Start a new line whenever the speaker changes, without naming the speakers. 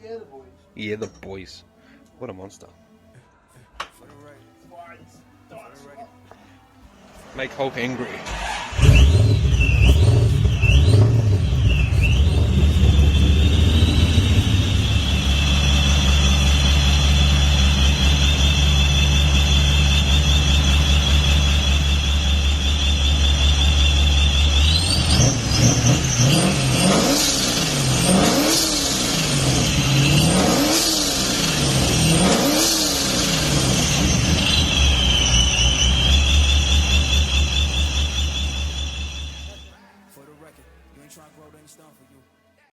Yeah, the boys.
Yeah, the boys. What a monster. Make Hulk angry.